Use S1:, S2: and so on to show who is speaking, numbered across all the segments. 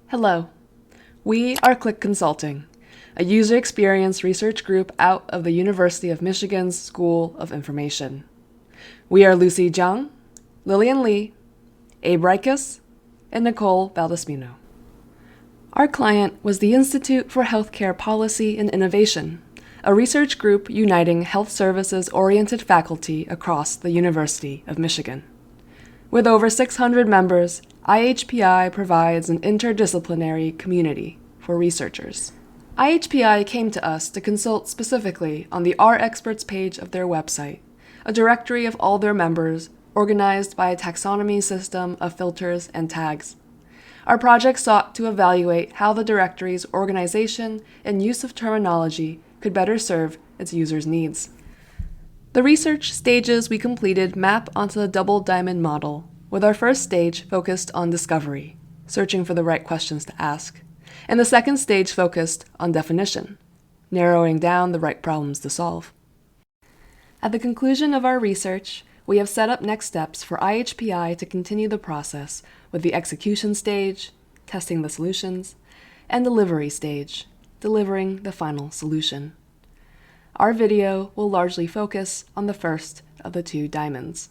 S1: Hello. We are Click Consulting, a user experience research group out of the University of Michigan's School of Information. We are Lucy Zhang, Lillian Lee, Abe Reikus, and Nicole Valdespino. Our client was the Institute for Healthcare Policy and Innovation, a research group uniting health services-oriented faculty across the University of Michigan. With over 600 members, IHPI provides an interdisciplinary community for researchers. IHPI came to us to consult specifically on the Our Experts page of their website, a directory of all their members organized by a taxonomy system of filters and tags. Our project sought to evaluate how the directory's organization and use of terminology could better serve its users' needs. The research stages we completed map onto the double diamond model, with our first stage focused on discovery, searching for the right questions to ask, and the second stage focused on definition, narrowing down the right problems to solve. At the conclusion of our research, we have set up next steps for IHPI to continue the process with the execution stage, testing the solutions, and delivery stage, delivering the final solution. Our video will largely focus on the first of the two diamonds.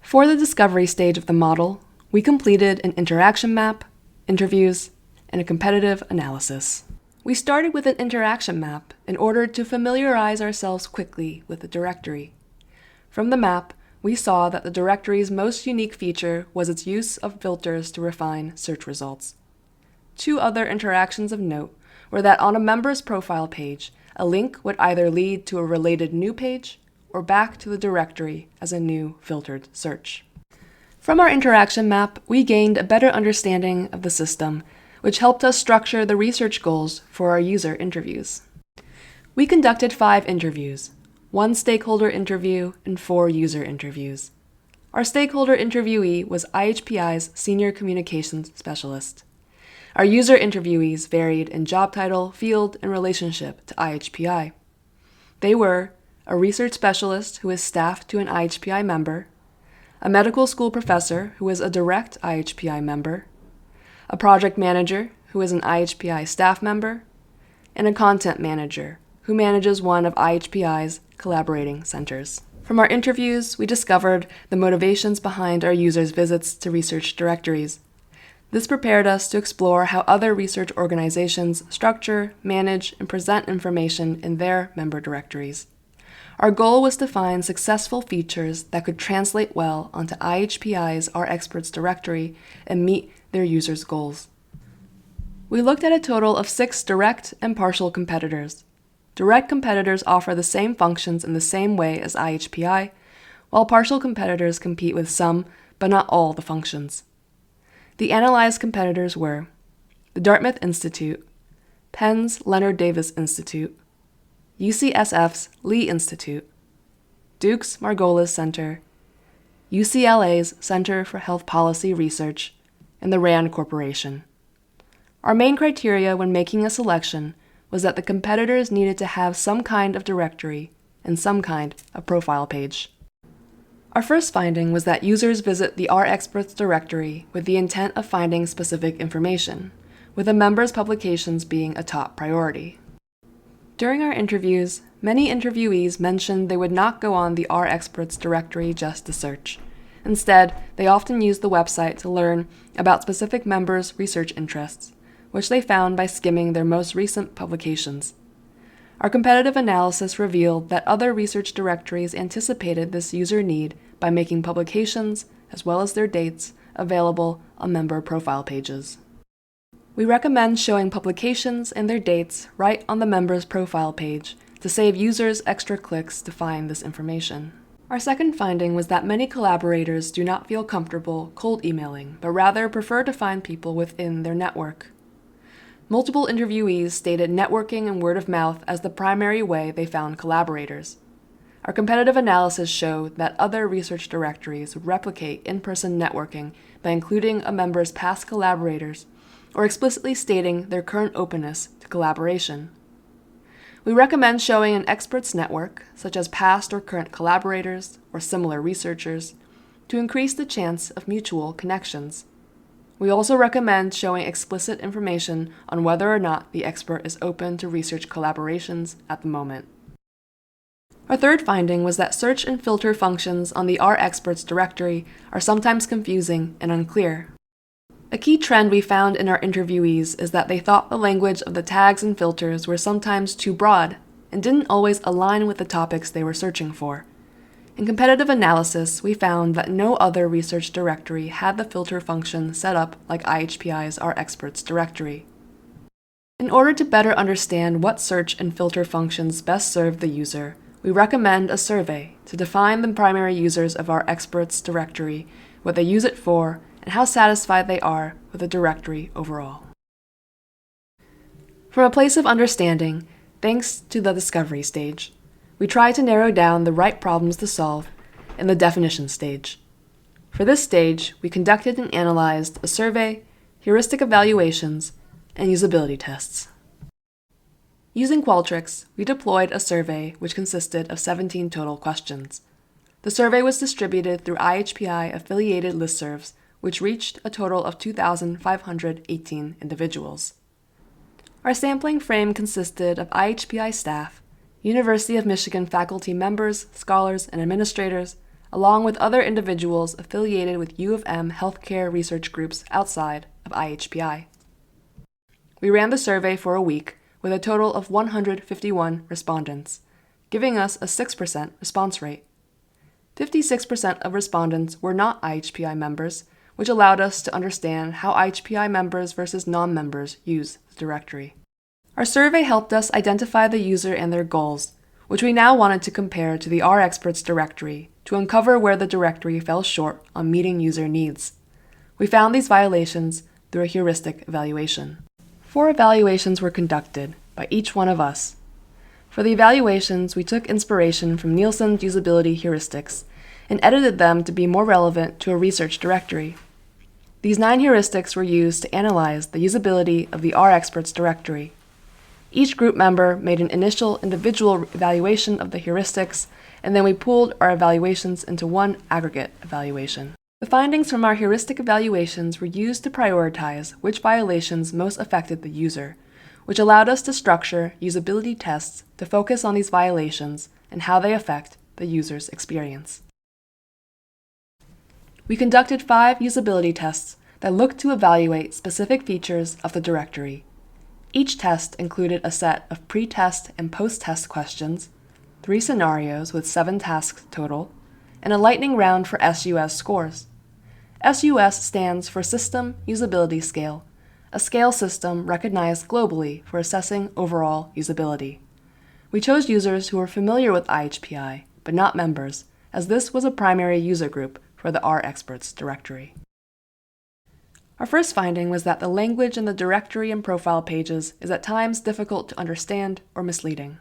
S1: For the discovery stage of the model, we completed an interaction map, interviews, and a competitive analysis. We started with an interaction map in order to familiarize ourselves quickly with the directory. From the map, we saw that the directory's most unique feature was its use of filters to refine search results. Two other interactions of note were that on a member's profile page, a link would either lead to a related new page or back to the directory as a new filtered search. From our interaction map, we gained a better understanding of the system, which helped us structure the research goals for our user interviews. We conducted 5 interviews, 1 stakeholder interview and 4 user interviews. Our stakeholder interviewee was IHPI's Senior Communications Specialist. Our user interviewees varied in job title, field, and relationship to IHPI. They were a research specialist who is staffed to an IHPI member, a medical school professor who is a direct IHPI member, a project manager who is an IHPI staff member, and a content manager who manages one of IHPI's collaborating centers. From our interviews, we discovered the motivations behind our users' visits to research directories. This prepared us to explore how other research organizations structure, manage, and present information in their member directories. Our goal was to find successful features that could translate well onto IHPI's Our Experts directory and meet their users' goals. We looked at a total of 6 direct and partial competitors. Direct competitors offer the same functions in the same way as IHPI, while partial competitors compete with some, but not all, the functions. The analyzed competitors were the Dartmouth Institute, Penn's Leonard Davis Institute, UCSF's Lee Institute, Duke's Margolis Center, UCLA's Center for Health Policy Research, and the RAND Corporation. Our main criteria when making a selection was that the competitors needed to have some kind of directory and some kind of profile page. Our first finding was that users visit the Our Experts directory with the intent of finding specific information, with a member's publications being a top priority. During our interviews, many interviewees mentioned they would not go on the Our Experts directory just to search. Instead, they often used the website to learn about specific members' research interests, which they found by skimming their most recent publications. Our competitive analysis revealed that other research directories anticipated this user need by making publications, as well as their dates, available on member profile pages. We recommend showing publications and their dates right on the member's profile page to save users extra clicks to find this information. Our second finding was that many collaborators do not feel comfortable cold emailing, but rather prefer to find people within their network. Multiple interviewees stated networking and word of mouth as the primary way they found collaborators. Our competitive analysis showed that other research directories replicate in-person networking by including a member's past collaborators or explicitly stating their current openness to collaboration. We recommend showing an experts network, such as past or current collaborators or similar researchers, to increase the chance of mutual connections. We also recommend showing explicit information on whether or not the expert is open to research collaborations at the moment. Our third finding was that search and filter functions on the R Experts directory are sometimes confusing and unclear. A key trend we found in our interviewees is that they thought the language of the tags and filters were sometimes too broad and didn't always align with the topics they were searching for. In competitive analysis, we found that no other research directory had the filter function set up like IHPI's R Experts directory. In order to better understand what search and filter functions best serve the user, we recommend a survey to define the primary users of our experts directory, what they use it for, and how satisfied they are with the directory overall. From a place of understanding, thanks to the discovery stage, we try to narrow down the right problems to solve in the definition stage. For this stage, we conducted and analyzed a survey, heuristic evaluations, and usability tests. Using Qualtrics, we deployed a survey which consisted of 17 total questions. The survey was distributed through IHPI-affiliated listservs, which reached a total of 2,518 individuals. Our sampling frame consisted of IHPI staff, University of Michigan faculty members, scholars, and administrators, along with other individuals affiliated with U of M healthcare research groups outside of IHPI. We ran the survey for a week, with a total of 151 respondents, giving us a 6% response rate. 56% of respondents were not IHPI members, which allowed us to understand how IHPI members versus non-members use the directory. Our survey helped us identify the user and their goals, which we now wanted to compare to the R Experts directory to uncover where the directory fell short on meeting user needs. We found these violations through a heuristic evaluation. 4 evaluations were conducted by each one of us. For the evaluations, we took inspiration from Nielsen's usability heuristics and edited them to be more relevant to a research directory. These 9 heuristics were used to analyze the usability of the R Experts directory. Each group member made an initial individual evaluation of the heuristics, and then we pooled our evaluations into one aggregate evaluation. The findings from our heuristic evaluations were used to prioritize which violations most affected the user, which allowed us to structure usability tests to focus on these violations and how they affect the user's experience. We conducted 5 usability tests that looked to evaluate specific features of the directory. Each test included a set of pre-test and post-test questions, 3 scenarios with 7 tasks total, and a lightning round for SUS scores. SUS stands for System Usability Scale, a scale system recognized globally for assessing overall usability. We chose users who were familiar with IHPI, but not members, as this was a primary user group for the R Experts directory. Our first finding was that the language in the directory and profile pages is at times difficult to understand or misleading.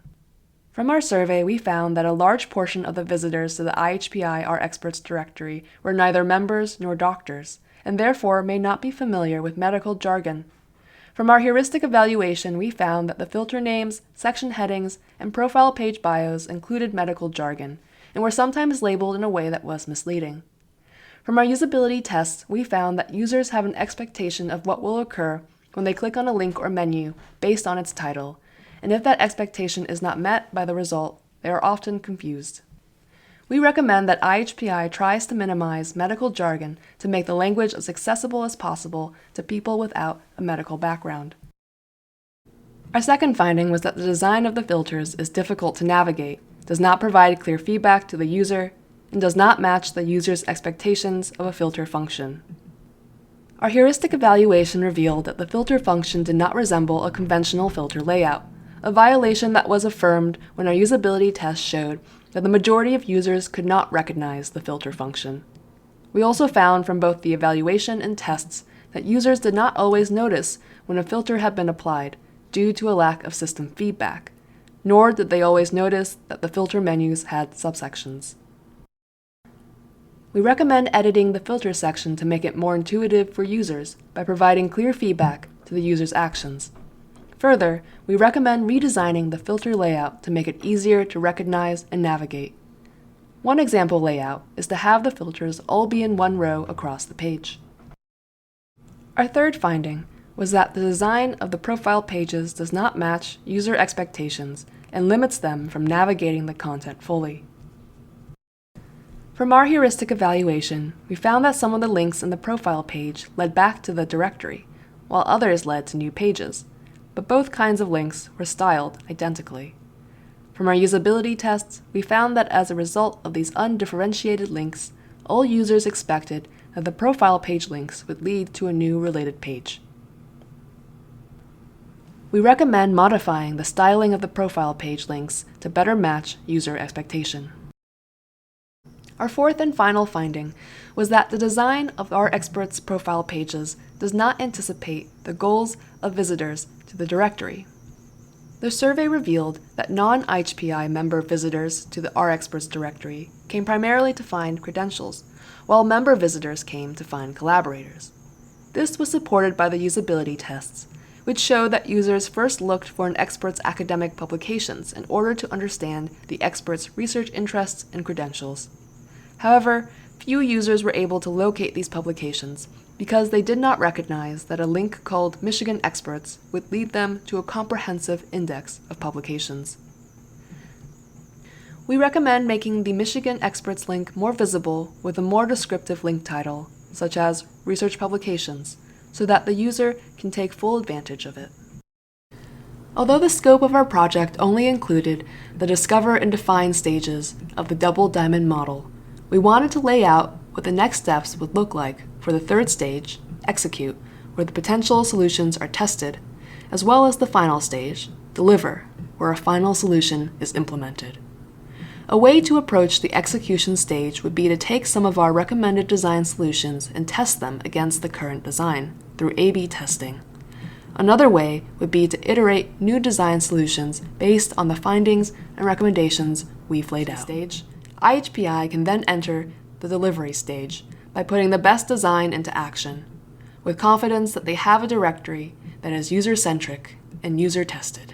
S1: From our survey, we found that a large portion of the visitors to the IHPI R Experts directory were neither members nor doctors, and therefore may not be familiar with medical jargon. From our heuristic evaluation, we found that the filter names, section headings, and profile page bios included medical jargon, and were sometimes labeled in a way that was misleading. From our usability tests, we found that users have an expectation of what will occur when they click on a link or menu based on its title, and if that expectation is not met by the result, they are often confused. We recommend that IHPI tries to minimize medical jargon to make the language as accessible as possible to people without a medical background. Our second finding was that the design of the filters is difficult to navigate, does not provide clear feedback to the user, and does not match the user's expectations of a filter function. Our heuristic evaluation revealed that the filter function did not resemble a conventional filter layout, a violation that was affirmed when our usability test showed that the majority of users could not recognize the filter function. We also found from both the evaluation and tests that users did not always notice when a filter had been applied due to a lack of system feedback, nor did they always notice that the filter menus had subsections. We recommend editing the filter section to make it more intuitive for users by providing clear feedback to the user's actions. Further, we recommend redesigning the filter layout to make it easier to recognize and navigate. One example layout is to have the filters all be in one row across the page. Our third finding was that the design of the profile pages does not match user expectations and limits them from navigating the content fully. From our heuristic evaluation, we found that some of the links in the profile page led back to the directory, while others led to new pages, but both kinds of links were styled identically. From our usability tests, we found that as a result of these undifferentiated links, all users expected that the profile page links would lead to a new related page. We recommend modifying the styling of the profile page links to better match user expectation. Our fourth and final finding was that the design of our experts' profile pages does not anticipate the goals of visitors to the directory. The survey revealed that non-IHPI member visitors to the RExperts directory came primarily to find credentials, while member visitors came to find collaborators. This was supported by the usability tests, which showed that users first looked for an expert's academic publications in order to understand the expert's research interests and credentials. However, few users were able to locate these publications because they did not recognize that a link called Michigan Experts would lead them to a comprehensive index of publications. We recommend making the Michigan Experts link more visible with a more descriptive link title, such as Research Publications, so that the user can take full advantage of it. Although the scope of our project only included the discover and define stages of the double diamond model, we wanted to lay out what the next steps would look like for the third stage, execute, where the potential solutions are tested, as well as the final stage, deliver, where a final solution is implemented. A way to approach the execution stage would be to take some of our recommended design solutions and test them against the current design through A/B testing. Another way would be to iterate new design solutions based on the findings and recommendations we've laid out. IHPI can then enter the delivery stage by putting the best design into action, with confidence that they have a directory that is user-centric and user-tested.